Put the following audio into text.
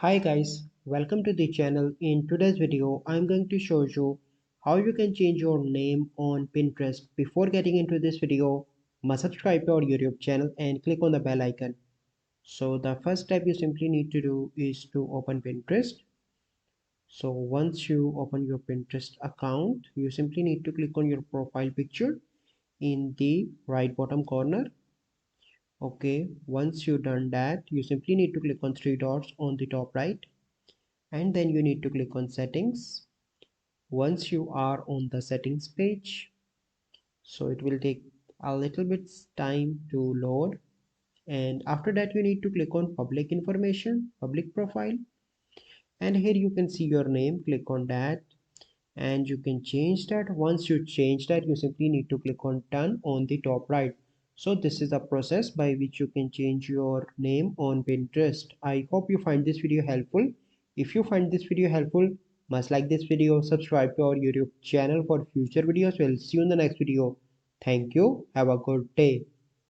Hi guys, welcome to the channel. In today's video, I'm going to show you how you can change your name on Pinterest. Before getting into this video, must subscribe to our YouTube channel and click on the bell icon. So the first step you simply need to do is to open Pinterest. So once you open your Pinterest account, you simply need to click on your profile picture in the right bottom corner. Okay, once you've done that, you simply need to click on three dots on the top right, and then you need to click on settings. Once you are on the settings page, so it will take a little bit time to load, and after that you need to click on public information, public profile, and here you can see your name. Click on that and you can change that. Once you change that, you simply need to click on done on the top right. So this is the process by which you can change your name on Pinterest. I hope you find this video helpful. If you find this video helpful, must like this video, subscribe to our YouTube channel for future videos. We'll see you in the next video. Thank you. Have a good day.